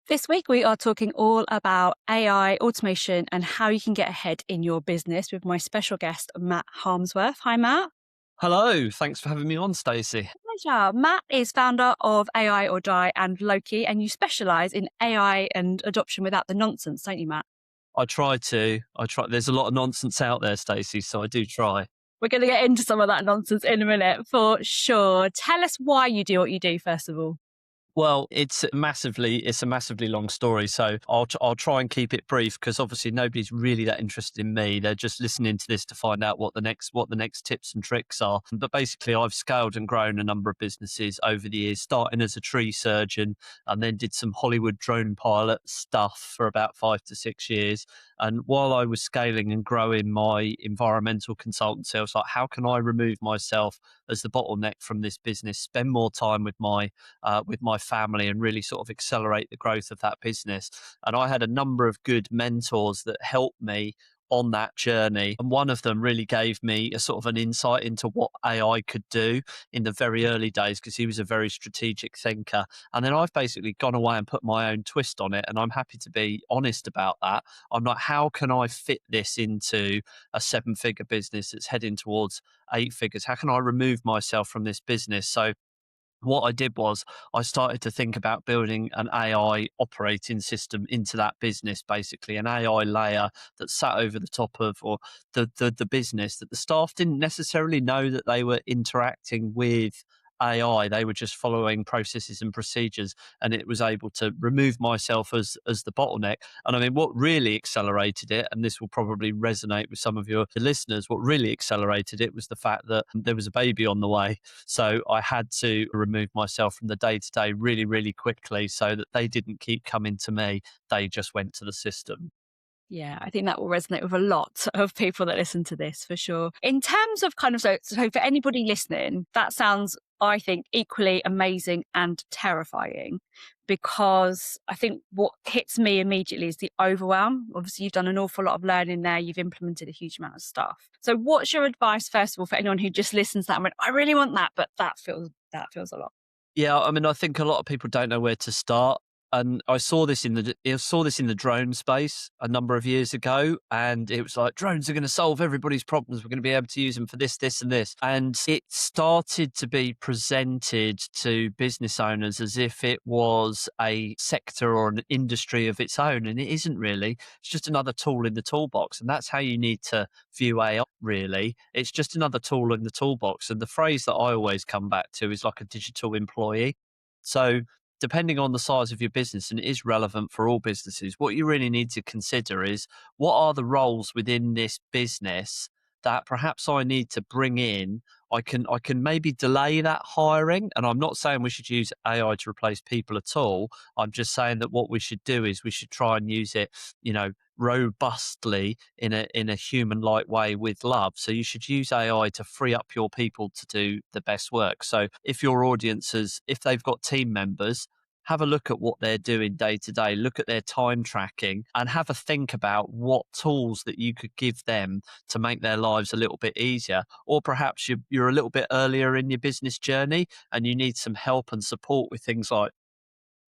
This week, we are talking all about AI, automation, and how you can get ahead in your business with my special guest, Matt Harmsworth. Hi, Matt. Hello, thanks for having me on, Stacey. Pleasure. Matt is founder of AI or Die and Loki, and you specialize in AI and adoption without the nonsense, don't you, Matt? I try. There's a lot of nonsense out there, Stacey, so I do try. We're going to get into some of that nonsense in a minute for sure. Tell us why you do what you do, first of all. Well, it's a massively long story, so I'll try and keep it brief because obviously nobody's really that interested in me. They're just listening to this to find out what the next tips and tricks are. But basically, I've scaled and grown a number of businesses over the years, starting as a tree surgeon, and then did some Hollywood drone pilot stuff for about 5 to 6 years. And while I was scaling and growing my environmental consultancy, I was like, how can I remove myself as the bottleneck from this business? Spend more time with my family and really sort of accelerate the growth of that business. And I had a number of good mentors that helped me on that journey. And one of them really gave me a sort of an insight into what AI could do in the very early days, because he was a very strategic thinker. And then I've basically gone away and put my own twist on it. And I'm happy to be honest about that. I'm like, how can I fit this into a 7-figure business that's heading towards 8 figures? How can I remove myself from this business? So what I did was I started to think about building an AI operating system into that business, basically an AI layer that sat over the top of or the business, that the staff didn't necessarily know that they were interacting with AI. They were just following processes and procedures, and it was able to remove myself as the bottleneck. And I mean, what really accelerated it, and this will probably resonate with some of your listeners, what really accelerated it was the fact that there was a baby on the way. So I had to remove myself from the day-to-day really, really quickly so that they didn't keep coming to me. They just went to the system. Yeah, I think that will resonate with a lot of people that listen to this for sure. In terms of kind of, so for anybody listening, that sounds, I think, equally amazing and terrifying, because I think what hits me immediately is the overwhelm. Obviously, you've done an awful lot of learning there. You've implemented a huge amount of stuff. So what's your advice, first of all, for anyone who just listens to that and went, I really want that, but that feels a lot. Yeah, I mean, I think a lot of people don't know where to start. And I saw this in the drone space a number of years ago, and it was like, drones are going to solve everybody's problems. We're going to be able to use them for this, this, and this. And it started to be presented to business owners as if it was a sector or an industry of its own, and it isn't really. It's just another tool in the toolbox, and that's how you need to view AI. Really, it's just another tool in the toolbox. And the phrase that I always come back to is like a digital employee. So depending on the size of your business, and it is relevant for all businesses, what you really need to consider is, what are the roles within this business that perhaps I need to bring in? I can maybe delay that hiring, and I'm not saying we should use AI to replace people at all. I'm just saying that what we should do is we should try and use it, robustly in a human-like way with love. So you should use AI to free up your people to do the best work. So if your audiences, if they've got team members, have a look at what they're doing day to day, look at their time tracking, and have a think about what tools that you could give them to make their lives a little bit easier. Or perhaps you're a little bit earlier in your business journey and you need some help and support with things like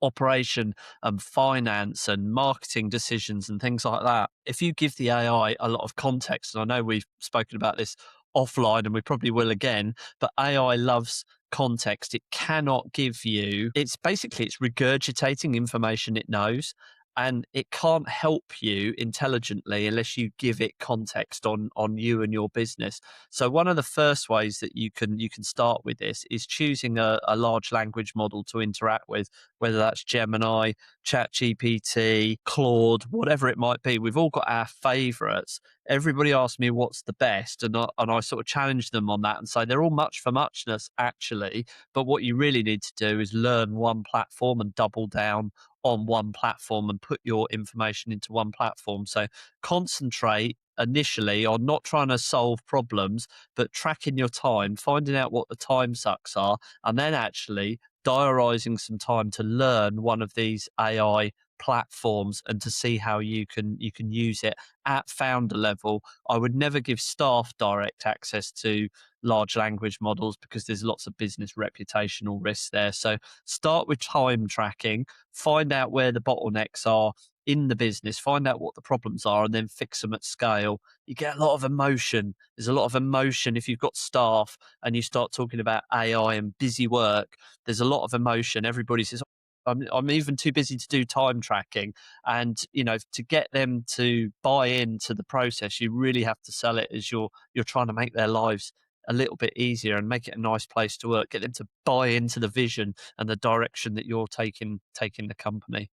operation and finance and marketing decisions and things like that. If you give the AI a lot of context, and I know we've spoken about this offline and we probably will again, but AI loves context. It cannot give you, it's regurgitating information it knows, and it can't help you intelligently unless you give it context on you and your business. So one of the first ways that you can start with this is choosing a large language model to interact with, whether that's Gemini, ChatGPT, Claude, whatever it might be. We've all got our favorites. Everybody asks me what's the best, and I sort of challenge them on that and say they're all much for muchness, actually. But what you really need to do is learn one platform and double down on one platform and put your information into one platform. So concentrate initially on not trying to solve problems, but tracking your time, finding out what the time sucks are, and then actually diarising some time to learn one of these AI platforms and to see how you can use it at founder level. I would never give staff direct access to large language models because there's lots of business reputational risks there. So start with time tracking, find out where the bottlenecks are in the business, find out what the problems are, and then fix them at scale. You get a lot of emotion. There's a lot of emotion if you've got staff and you start talking about AI and busy work. There's a lot of emotion. Everybody says, I'm even too busy to do time tracking. And, to get them to buy into the process, you really have to sell it as you're trying to make their lives a little bit easier and make it a nice place to work. Get them to buy into the vision and the direction that you're taking the company.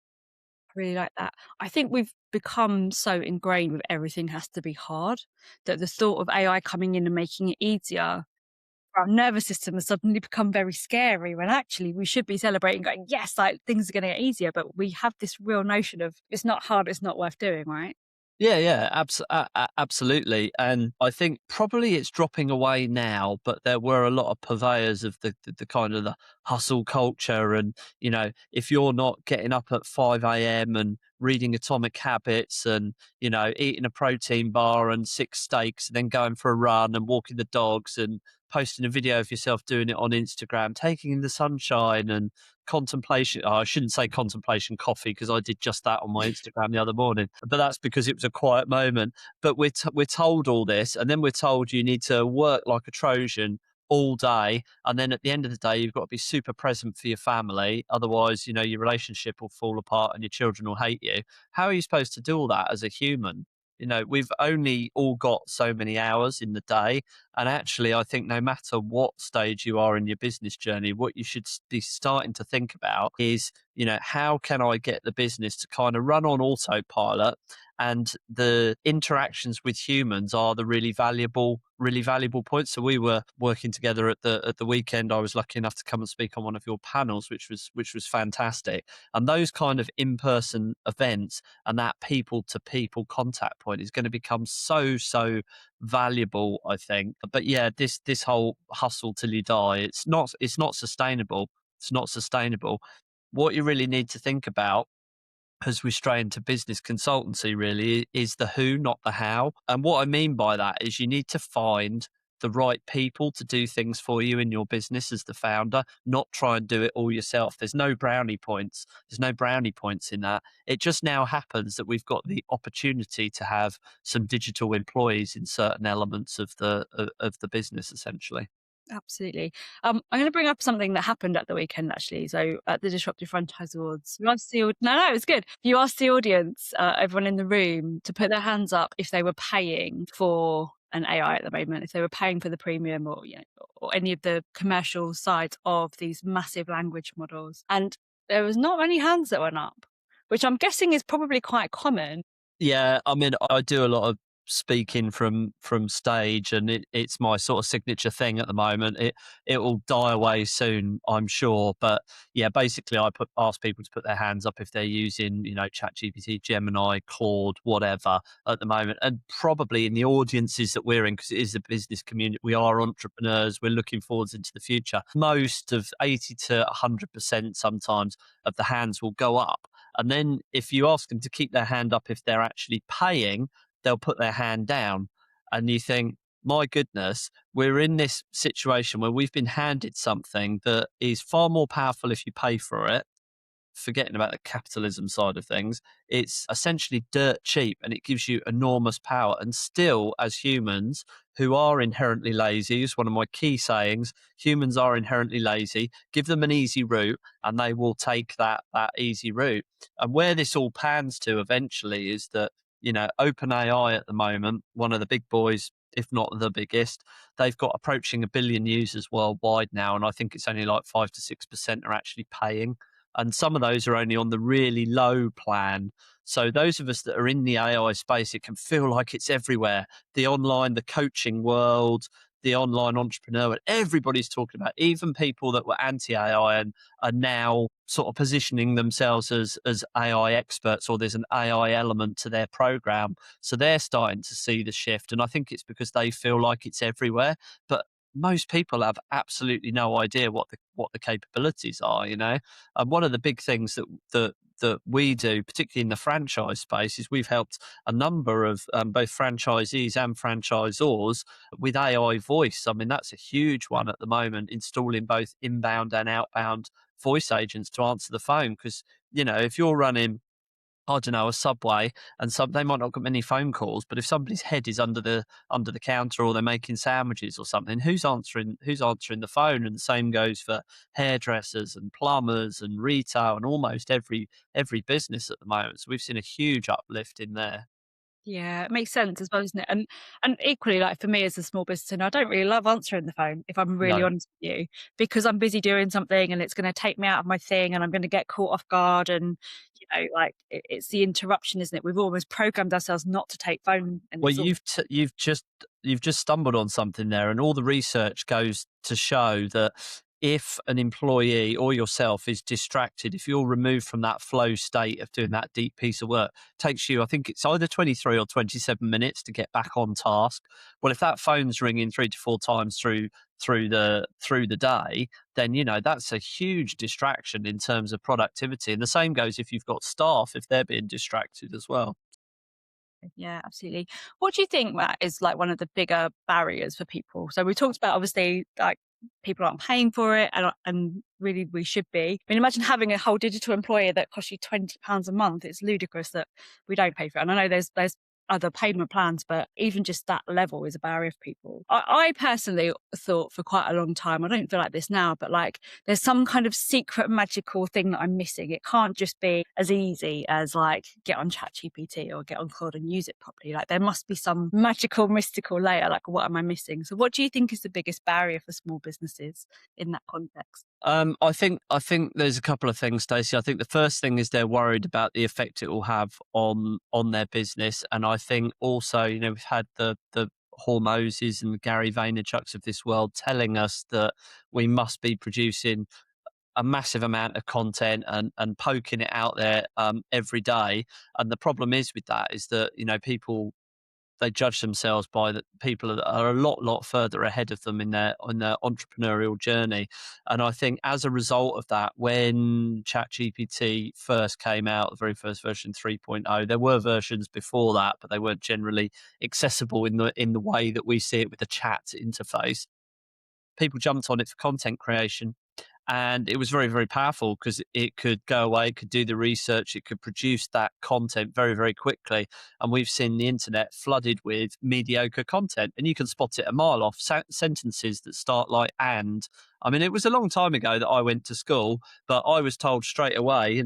Really like that. I think we've become so ingrained with everything has to be hard that the thought of AI coming in and making it easier, our nervous system has suddenly become very scary when actually we should be celebrating going, yes, like things are going to get easier. But we have this real notion of it's not hard, it's not worth doing, right? Yeah, absolutely. And I think probably it's dropping away now, but there were a lot of purveyors of the kind of the hustle culture. And, if you're not getting up at 5 a.m. and reading Atomic Habits and, eating a protein bar and 6 steaks and then going for a run and walking the dogs and posting a video of yourself doing it on Instagram, taking in the sunshine and contemplation. I shouldn't say contemplation coffee because I did just that on my Instagram the other morning, but that's because it was a quiet moment. But we're told all this, and then we're told you need to work like a Trojan all day, and then at the end of the day you've got to be super present for your family, otherwise your relationship will fall apart and your children will hate you. How are you supposed to do all that as a human? We've only all got so many hours in the day. And actually, I think no matter what stage you are in your business journey, what you should be starting to think about is, how can I get the business to kind of run on autopilot? And the interactions with humans are the really valuable points. So we were working together at the weekend. I was lucky enough to come and speak on one of your panels, which was fantastic. And those kind of in-person events and that people to people contact point is going to become so valuable, I think. But yeah, this whole hustle till you die, it's not sustainable. It's not sustainable. What you really need to think about as we stray into business consultancy really is the who, not the how. And what I mean by that is you need to find the right people to do things for you in your business as the founder, not try and do it all yourself. There's no brownie points. There's no brownie points in that. It just now happens that we've got the opportunity to have some digital employees in certain elements of the business, essentially. Absolutely. I'm going to bring up something that happened at the weekend, actually. So at the Disruptive Franchise Awards, you asked no, it was good. You asked the audience, everyone in the room, to put their hands up if they were paying for an AI at the moment, if they were paying for the premium or or any of the commercial sides of these massive language models. And there was not many hands that went up, which I'm guessing is probably quite common. Yeah, I mean, I do a lot of speaking from stage, and it's my sort of signature thing at the moment. It will die away soon, I'm sure. But yeah, basically, I ask people to put their hands up if they're using ChatGPT, Gemini, Claude, whatever at the moment, and probably in the audiences that we're in, because it is a business community. We are entrepreneurs. We're looking forwards into the future. Most of 80 to 100% sometimes of the hands will go up. And then if you ask them to keep their hand up if they're actually paying, they'll put their hand down. And you think, my goodness, we're in this situation where we've been handed something that is far more powerful if you pay for it. Forgetting about the capitalism side of things, it's essentially dirt cheap and it gives you enormous power. And still, as humans who are inherently lazy, is one of my key sayings, humans are inherently lazy. Give them an easy route and they will take that easy route. And where this all pans to eventually is that, OpenAI at the moment, one of the big boys, if not the biggest, they've got approaching 1 billion users worldwide now. And I think it's only like 5 to 6% are actually paying. And some of those are only on the really low plan. So those of us that are in the AI space, it can feel like it's everywhere. The online, the coaching world, the online entrepreneur, everybody's talking about, even people that were anti-AI and are now sort of positioning themselves as AI experts, or there's an AI element to their program. So they're starting to see the shift. And I think it's because they feel like it's everywhere. But most people have absolutely no idea what the capabilities are, And one of the big things that that we do, particularly in the franchise space, is we've helped a number of both franchisees and franchisors with AI voice. I mean, that's a huge one at the moment, installing both inbound and outbound voice agents to answer the phone. Because, if you're running, I don't know, a Subway, and they might not get many phone calls, but if somebody's head is under the counter, or they're making sandwiches or something, who's answering the phone? And the same goes for hairdressers and plumbers and retail and almost every business at the moment. So we've seen a huge uplift in there. Yeah, it makes sense as well, doesn't it? And equally, like for me as a small business owner, I don't really love answering the phone, if I'm really No. honest with you, because I'm busy doing something and it's going to take me out of my thing and I'm going to get caught off guard. And, like it's the interruption, isn't it? We've almost programmed ourselves not to take phone. And Well, it's all, you've just stumbled on something there, and all the research goes to show that if an employee or yourself is distracted, if you're removed from that flow state of doing that deep piece of work, takes you, I think it's either 23 or 27 minutes to get back on task. Well, if that phone's ringing 3 to 4 times through the day, then that's a huge distraction in terms of productivity. And the same goes if you've got staff, if they're being distracted as well. yeah, absolutely. What do you think, Matt, is like one of the bigger barriers for people? So we talked about obviously like people aren't paying for it, and really we should be. I mean, imagine having a whole digital employer that costs you £20 a month. It's ludicrous that we don't pay for it. And I know there's other payment plans, but even just that level is a barrier for people. I personally thought for quite a long time, I don't feel like this now, but like there's some kind of secret magical thing that I'm missing. It can't just be as easy as like get on ChatGPT or get on Claude and use it properly. Like there must be some magical, mystical layer. Like what am I missing? So what do you think is the biggest barrier for small businesses in that context? I think there's a couple of things, Stacey. I think the first thing is they're worried about the effect it will have on their business, and I think also, we've had the Hormozes and the Gary Vaynerchuks of this world telling us that we must be producing a massive amount of content and poking it out there every day. And the problem is with that is that people, they judge themselves by the people that are a lot further ahead of them in their entrepreneurial journey. And I think as a result of that, when ChatGPT first came out, the very first version 3.0, there were versions before that, but they weren't generally accessible in the way that we see it with the chat interface. People jumped on it for content creation, and it was very, very powerful because it could go away, could do the research, it could produce that content very, very quickly. And we've seen the internet flooded with mediocre content, and you can spot it a mile off. Sentences that start like "and." I mean, it was a long time ago that I went to school, but I was told straight away,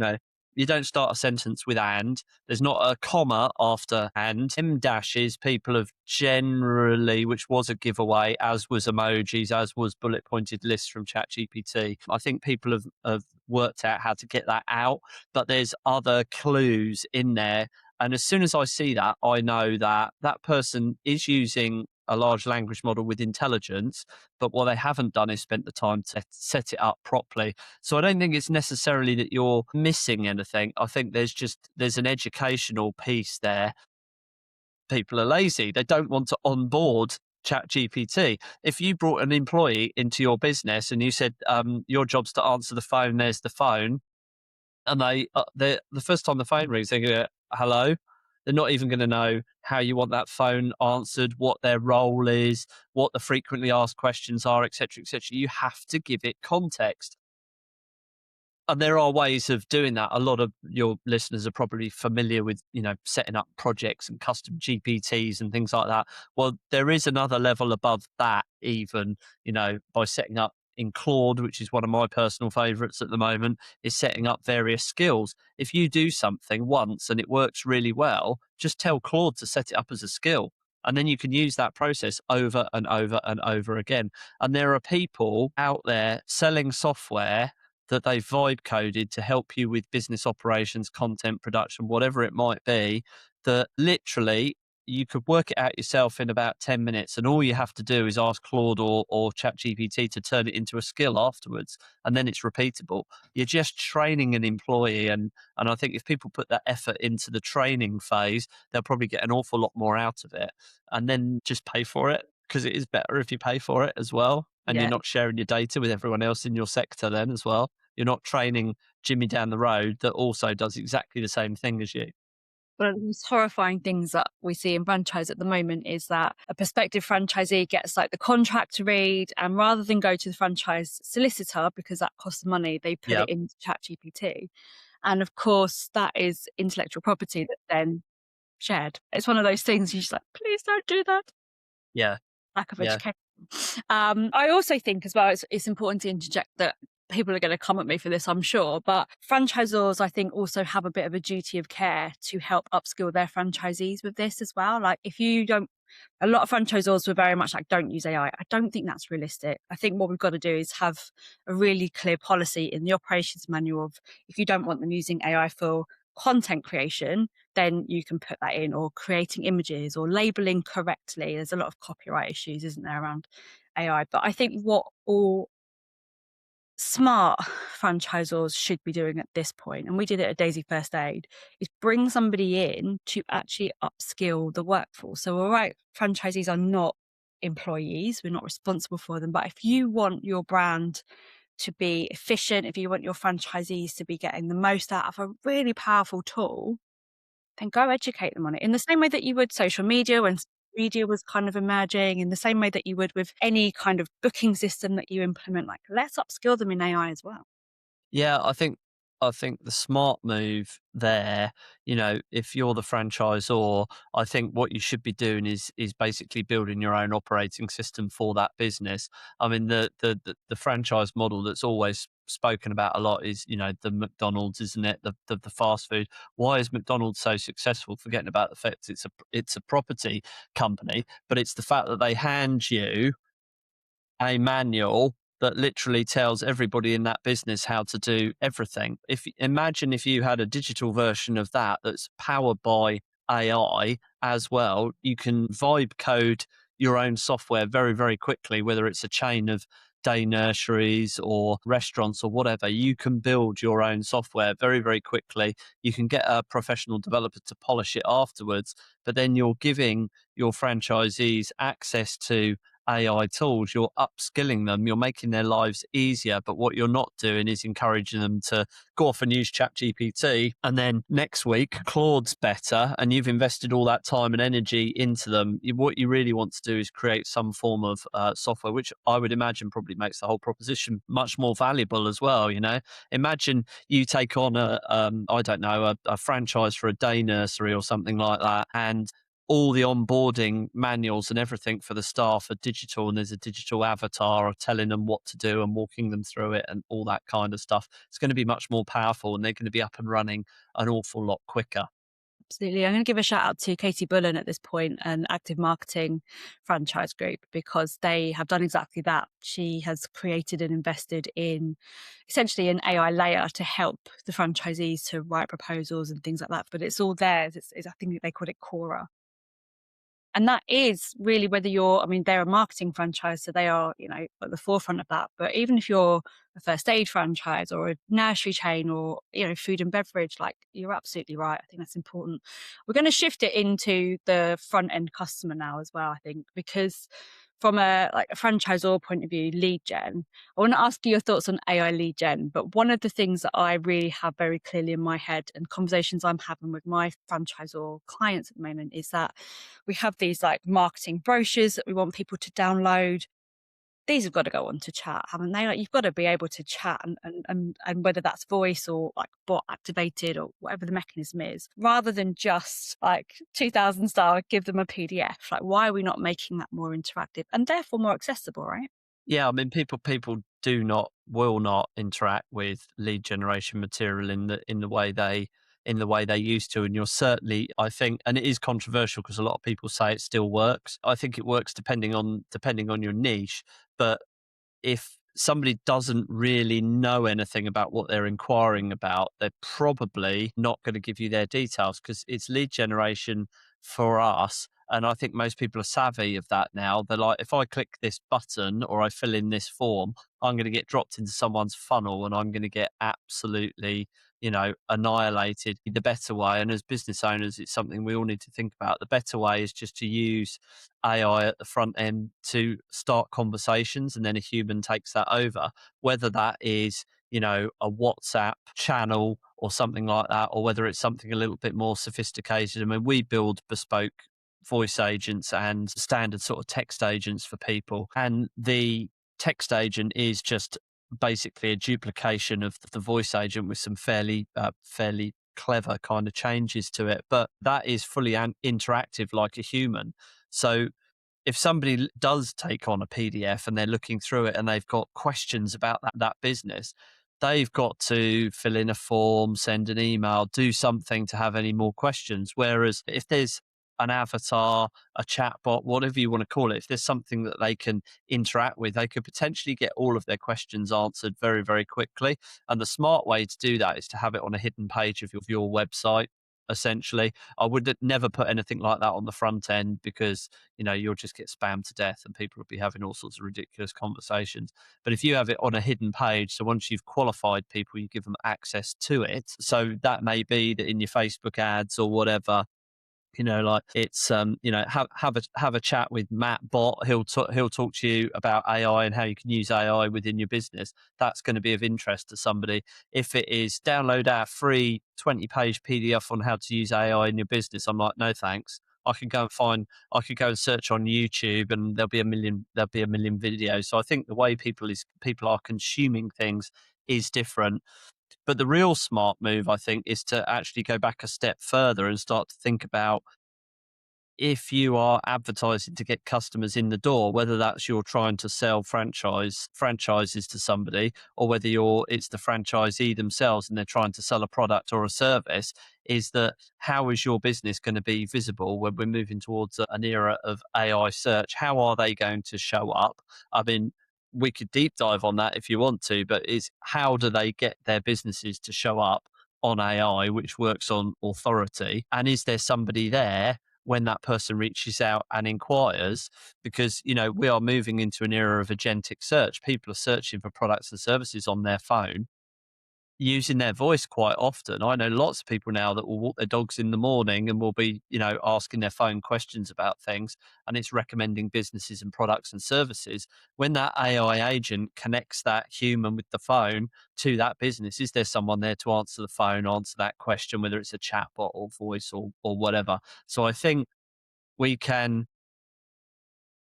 you don't start a sentence with "and." There's not a comma after "and." M dashes people have generally, which was a giveaway, as was emojis, as was bullet pointed lists from ChatGPT. I think people have worked out how to get that out, but there's other clues in there. And as soon as I see that, I know that that person is using a large language model with intelligence, but what they haven't done is spent the time to set it up properly. So I don't think it's necessarily that you're missing anything. I think there's an educational piece there. People are lazy. They don't want to onboard ChatGPT. If you brought an employee into your business and you said, your job's to answer the phone, there's the phone, and the first time the phone rings, they go, hello. They're not even going to know how you want that phone answered, what their role is, what the frequently asked questions are, etc., etc. You have to give it context. And there are ways of doing that. A lot of your listeners are probably familiar with, setting up projects and custom GPTs and things like that. Well, there is another level above that, even, by setting up in Claude, which is one of my personal favorites at the moment, is setting up various skills. If you do something once and it works really well, just tell Claude to set it up as a skill. And then you can use that process over and over and over again. And there are people out there selling software that they vibe coded to help you with business operations, content production, whatever it might be, that literally you could work it out yourself in about 10 minutes. And all you have to do is ask Claude or ChatGPT to turn it into a skill afterwards. And then it's repeatable. You're just training an employee. And I think if people put that effort into the training phase, they'll probably get an awful lot more out of it. And then just pay for it, because it is better if you pay for it as well. And Yeah. you're not sharing your data with everyone else in your sector then as well. You're not training Jimmy down the road that also does exactly the same thing as you. One of the most horrifying things that we see in franchise at the moment is that a prospective franchisee gets like the contract to read, and rather than go to the franchise solicitor because that costs money, they put Yeah, it into ChatGPT. And of course, that is intellectual property that's then shared. It's one of those things you just like, please don't do that. yeah, Lack of yeah. education. I also think as well, it's important to interject that people are going to come at me for this, I'm sure, but franchisors, I think, also have a bit of a duty of care to help upskill their franchisees with this as well. Like if you don't, a lot of franchisors were very much like, don't use AI. I don't think that's realistic. I think what we've got to do is have a really clear policy in the operations manual of if you don't want them using AI for content creation, then you can put that in, or creating images or labeling correctly. There's a lot of copyright issues, isn't there, around AI? But I think what all smart franchisors should be doing at this point, and we did it at Daisy First Aid, is bring somebody in to actually upskill the workforce. So, all right, franchisees are not employees, we're not responsible for them. But if you want your brand to be efficient, if you want your franchisees to be getting the most out of a really powerful tool, then go educate them on it in the same way that you would social media when media was kind of emerging, in the same way that you would with any kind of booking system that you implement. Like, let's upskill them in AI as well. Yeah, I think the smart move there, if you're the franchisor, I think what you should be doing is basically building your own operating system for that business. I mean, the franchise model that's always spoken about a lot is, the McDonald's, isn't it? The fast food. Why is McDonald's so successful? Forgetting about the fact it's a property company, but it's the fact that they hand you a manual that literally tells everybody in that business how to do everything. Imagine if you had a digital version of that that's powered by AI as well, you can vibe code your own software very, very quickly, whether it's a chain of day nurseries or restaurants or whatever. You can build your own software very, very quickly. You can get a professional developer to polish it afterwards, but then you're giving your franchisees access to AI tools, you're upskilling them, you're making their lives easier. But what you're not doing is encouraging them to go off and use ChatGPT. And then next week, Claude's better, and you've invested all that time and energy into them. What you really want to do is create some form of software, which I would imagine probably makes the whole proposition much more valuable as well. Imagine you take on I don't know, a franchise for a day nursery or something like that, and all the onboarding manuals and everything for the staff are digital, and there's a digital avatar of telling them what to do and walking them through it and all that kind of stuff. It's going to be much more powerful, and they're going to be up and running an awful lot quicker. Absolutely. I'm going to give a shout out to Katie Bullen at this point, an active marketing franchise group, because they have done exactly that. She has created and invested in essentially an AI layer to help the franchisees to write proposals and things like that. But it's all theirs. I think they call it Cora. And that is really whether they're a marketing franchise, so they are, at the forefront of that. But even if you're a first aid franchise or a nursery chain or, food and beverage, like, you're absolutely right. I think that's important. We're going to shift it into the front end customer now as well, I think, because from a franchisor point of view, lead gen, I want to ask you your thoughts on AI lead gen. But one of the things that I really have very clearly in my head and conversations I'm having with my franchisor clients at the moment is that we have these like marketing brochures that we want people to download. These have got to go on to chat, haven't they? Like, you've got to be able to chat and whether that's voice or like bot activated or whatever the mechanism is, rather than just like 2000 style, give them a PDF. Like, why are we not making that more interactive and therefore more accessible, right? Yeah, I mean, people will not interact with lead generation material in the way they used to. And you're certainly, I think, and it is controversial because a lot of people say it still works. I think it works depending on your niche. But if somebody doesn't really know anything about what they're inquiring about, they're probably not going to give you their details, because it's lead generation for us. And I think most people are savvy of that now. They're like, if I click this button or I fill in this form, I'm going to get dropped into someone's funnel and I'm going to get absolutely, annihilated. The better way, and as business owners, it's something we all need to think about. The better way is just to use AI at the front end to start conversations, and then a human takes that over. Whether that is a WhatsApp channel or something like that, or whether it's something a little bit more sophisticated. I mean, we build bespoke voice agents and standard sort of text agents for people. And the text agent is just basically a duplication of the voice agent with some fairly clever kind of changes to it. But that is fully interactive like a human. So if somebody does take on a PDF and they're looking through it and they've got questions about that business, they've got to fill in a form, send an email, do something to have any more questions. Whereas if there's an avatar, a chatbot, whatever you want to call it, if there's something that they can interact with, they could potentially get all of their questions answered very, very quickly. And the smart way to do that is to have it on a hidden page of your website. Essentially, I would never put anything like that on the front end because you'll just get spammed to death and people will be having all sorts of ridiculous conversations. But if you have it on a hidden page, so once you've qualified people, you give them access to it. So that may be that in your Facebook ads or whatever, like it's have a chat with Matt Bot. He'll talk to you about AI and how you can use AI within your business. That's going to be of interest to somebody. If it is download our free 20-page PDF on how to use AI in your business, I'm like, no thanks. I could go and search on YouTube and there'll be a million videos. So I think the way people are consuming things is different. But the real smart move, I think, is to actually go back a step further and start to think about if you are advertising to get customers in the door, whether that's you're trying to sell franchises to somebody, or whether it's the franchisee themselves and they're trying to sell a product or a service, is that how is your business going to be visible when we're moving towards an era of AI search? How are they going to show up? I mean, we could deep dive on that if you want to, but is how do they get their businesses to show up on AI, which works on authority? And is there somebody there when that person reaches out and inquires? Because, we are moving into an era of agentic search. People are searching for products and services on their phone using their voice quite often. I know lots of people now that will walk their dogs in the morning and will be, asking their phone questions about things, and it's recommending businesses and products and services. When that AI agent connects that human with the phone to that business, is there someone there to answer the phone, answer that question, whether it's a chatbot or voice or whatever? So I think we can,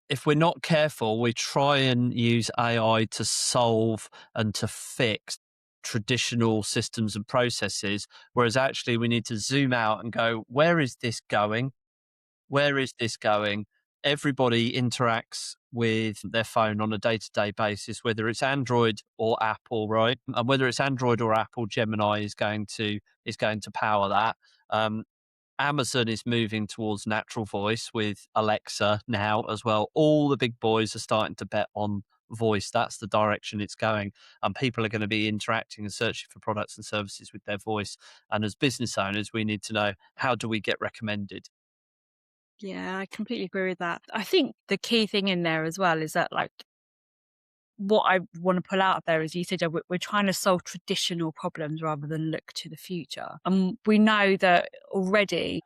if we're not careful, we try and use AI to solve and to fix traditional systems and processes, whereas actually we need to zoom out and go, where is this going? Where is this going? Everybody interacts with their phone on a day-to-day basis, whether it's Android or Apple, right? And whether it's Android or Apple, Gemini is going to power that. Amazon is moving towards natural voice with Alexa now as well. All the big boys are starting to bet on voice. That's the direction it's going. And people are going to be interacting and searching for products and services with their voice. And as business owners, we need to know, how do we get recommended? Yeah, I completely agree with that. I think the key thing in there as well is that, what I want to pull out there is, you said we're trying to solve traditional problems rather than look to the future. And we know that already.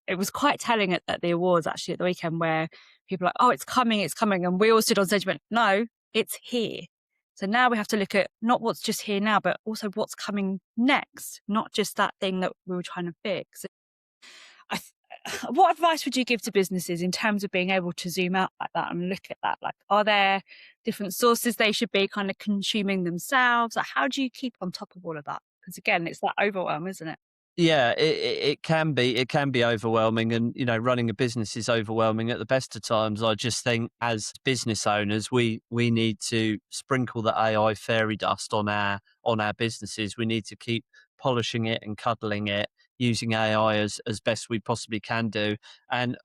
It was quite telling at the awards actually at the weekend, where people are like, oh, it's coming. And we all stood on stage and went, no, it's here. So now we have to look at not what's just here now, but also what's coming next, not just that thing that we were trying to fix. What advice would you give to businesses in terms of being able to zoom out like that and look at that? Like, are there different sources they should be kind of consuming themselves? Like, how do you keep on top of all of that? Because again, it's that overwhelm, isn't it? Yeah, it can be overwhelming, and running a business is overwhelming at the best of times. I just think as business owners, we need to sprinkle the AI fairy dust on our businesses. We need to keep polishing it and cuddling it, using AI as best we possibly can do. And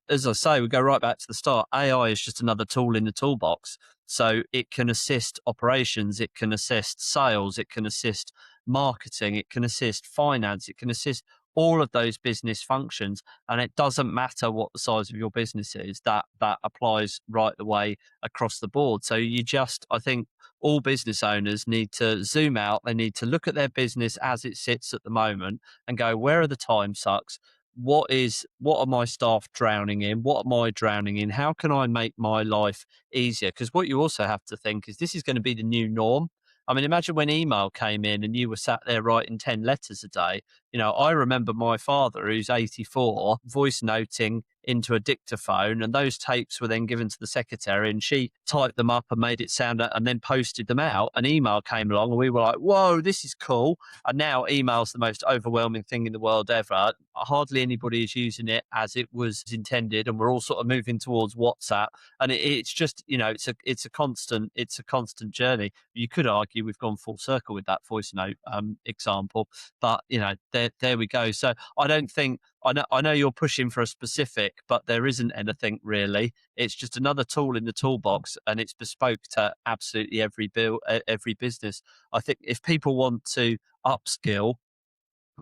as I say, we go right back to the start. AI is just another tool in the toolbox. So it can assist operations, it can assist sales, it can assist marketing, it can assist finance, it can assist all of those business functions. And it doesn't matter what the size of your business is, that applies right the way across the board. So I think all business owners need to zoom out. They need to look at their business as it sits at the moment and go, where are the time sucks? What are my staff drowning in? What am I drowning in? How can I make my life easier? Because what you also have to think is, this is going to be the new norm. I mean, imagine when email came in and you were sat there writing 10 letters a day. I remember my father, who's 84, voice noting into a dictaphone, and those tapes were then given to the secretary, and she typed them up and made it sound, and then posted them out. An email came along, and we were like, whoa, this is cool. And now email's the most overwhelming thing in the world ever. Hardly anybody is using it as it was intended, and we're all sort of moving towards WhatsApp. And it's just, it's a constant journey. You could argue we've gone full circle with that voice note example, but there we go. So I don't think, I know you're pushing for a specific, but there isn't anything really. It's just another tool in the toolbox, and it's bespoke to absolutely every business. I think if people want to upskill,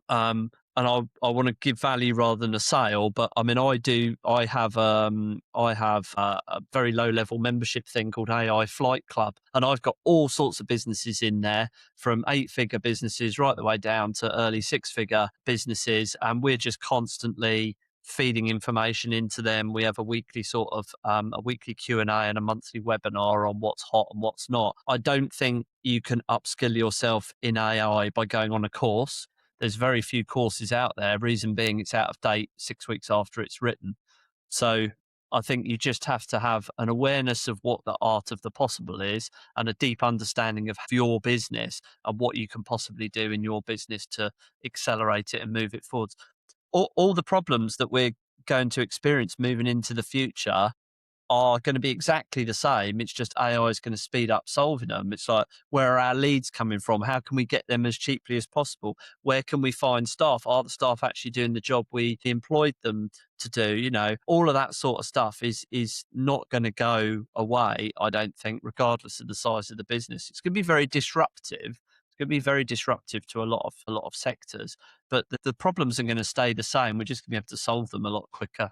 and I want to give value rather than a sale, but I mean, I have a very low level membership thing called AI Flight Club, and I've got all sorts of businesses in there, from 8-figure businesses right the way down to early 6-figure businesses, and we're just constantly feeding information into them. We have a weekly sort of a weekly Q&A and a monthly webinar on what's hot and what's not. I don't think you can upskill yourself in AI by going on a course. There's very few courses out there, reason being it's out of date 6 weeks after it's written. So I think you just have to have an awareness of what the art of the possible is, and a deep understanding of your business and what you can possibly do in your business to accelerate it and move it forwards. All the problems that we're going to experience moving into the future are going to be exactly the same. It's just AI is going to speed up solving them. It's like, where are our leads coming from? How can we get them as cheaply as possible? Where can we find staff? Are the staff actually doing the job we employed them to do? All of that sort of stuff is not going to go away, I don't think, regardless of the size of the business. It's going to be very disruptive. It's going to be very disruptive to a lot of sectors, but the problems are going to stay the same. We're just going to be able to solve them a lot quicker.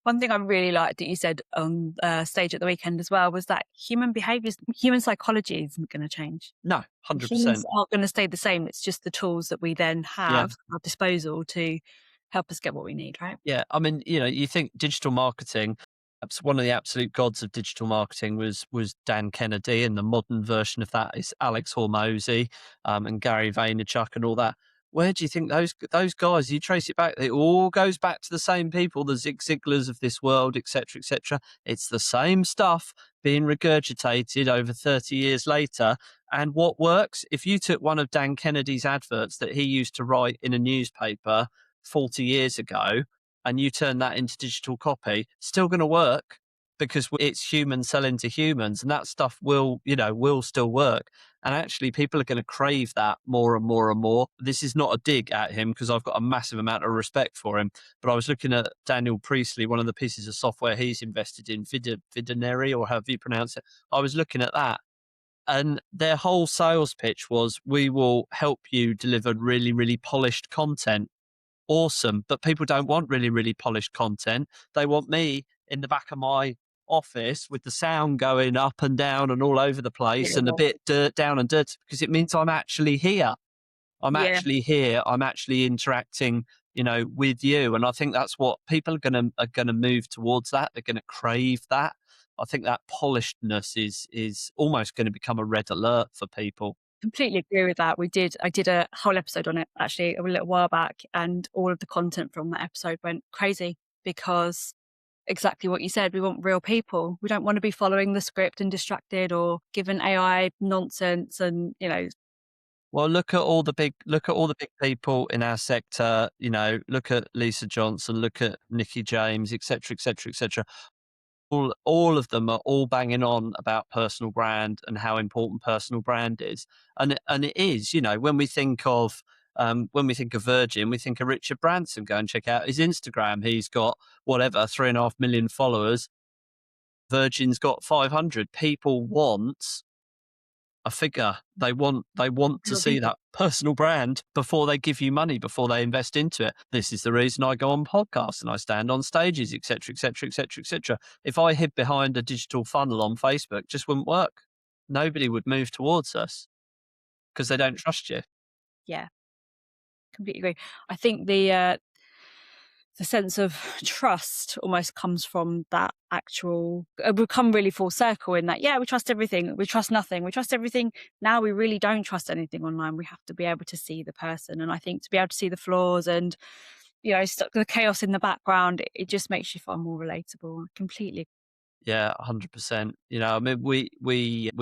One thing I really liked that you said on stage at the weekend as well was that human psychology isn't going to change. No, 100%. Humans aren't going to stay the same. It's just the tools that we then have at our disposal to help us get what we need, right? Yeah. I mean, you think digital marketing, one of the absolute gods of digital marketing was Dan Kennedy, and the modern version of that is Alex Hormozy and Gary Vaynerchuk and all that. Where do you think those guys, you trace it back, it all goes back to the same people, the Zig Ziglars of this world, etc., etc. It's the same stuff being regurgitated over 30 years later. And what works? If you took one of Dan Kennedy's adverts that he used to write in a newspaper 40 years ago and you turn that into digital copy, still going to work, because it's humans selling to humans, and that stuff will still work. And actually, people are going to crave that more and more and more. This is not a dig at him, because I've got a massive amount of respect for him. But I was looking at Daniel Priestley, one of the pieces of software he's invested in, Videnary, or however you pronounce it. I was looking at that, and their whole sales pitch was, we will help you deliver really, really polished content. Awesome. But people don't want really, really polished content. They want me in the back of my office with the sound going up and down and all over the place, and a bit down and dirty, because it means I'm actually here. I'm actually here. I'm actually interacting, with you. And I think that's what people are gonna move towards. That they're gonna crave that. I think that polishedness is almost going to become a red alert for people. Completely agree with that. I did a whole episode on it actually a little while back, and all of the content from that episode went crazy, because exactly what you said, we want real people. We don't want to be following the script and distracted or given AI nonsense. And Well, look at all the big people in our sector. Look at Lisa Johnson, look at Nikki James, etc., etc., etc. All of them are all banging on about personal brand and how important personal brand is. And it is, when we think of Virgin, we think of Richard Branson. Go and check out his Instagram. He's got 3.5 million followers. Virgin's got 500. People want a figure. They want to see that personal brand before they give you money, before they invest into it. This is the reason I go on podcasts and I stand on stages, etc., etc., etc., etc. If I hid behind a digital funnel on Facebook, it just wouldn't work. Nobody would move towards us because they don't trust you. Yeah, completely agree. I think the the sense of trust almost comes from that actual, we've come really full circle in that, yeah, we trust everything, we trust nothing, we trust everything. Now we really don't trust anything online. We have to be able to see the person. And I think to be able to see the flaws and, the chaos in the background, it just makes you far more relatable. Completely. Yeah, 100%. I mean, we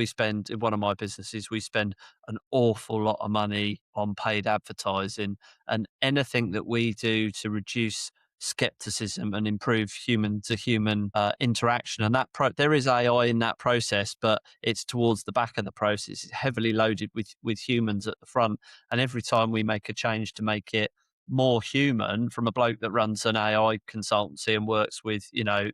spend in one of my businesses, we spend an awful lot of money on paid advertising, and anything that we do to reduce skepticism and improve human to human interaction, and there is AI in that process, but it's towards the back of the process. It's heavily loaded with humans at the front, and every time we make a change to make it more human, from a bloke that runs an AI consultancy and works with £100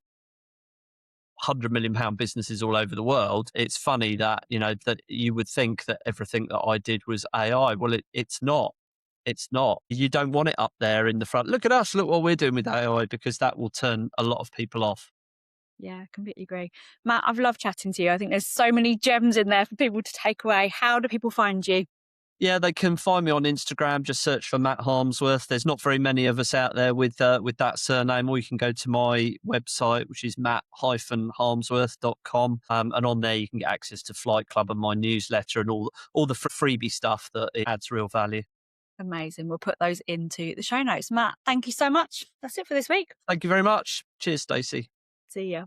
million businesses all over the world, it's funny that that you would think that everything that I did was AI. Well, it's not. It's not. You don't want it up there in the front. Look at us. Look what we're doing with AI, because that will turn a lot of people off. Yeah, completely agree. Matt, I've loved chatting to you. I think there's so many gems in there for people to take away. How do people find you? Yeah, they can find me on Instagram. Just search for Matt Harmsworth. There's not very many of us out there with that surname. Or you can go to my website, which is matt-harmsworth.com. And on there, you can get access to Flight Club and my newsletter and all the freebie stuff that it adds real value. Amazing. We'll put those into the show notes. Matt, thank you so much. That's it for this week. Thank you very much. Cheers, Stacey. See ya.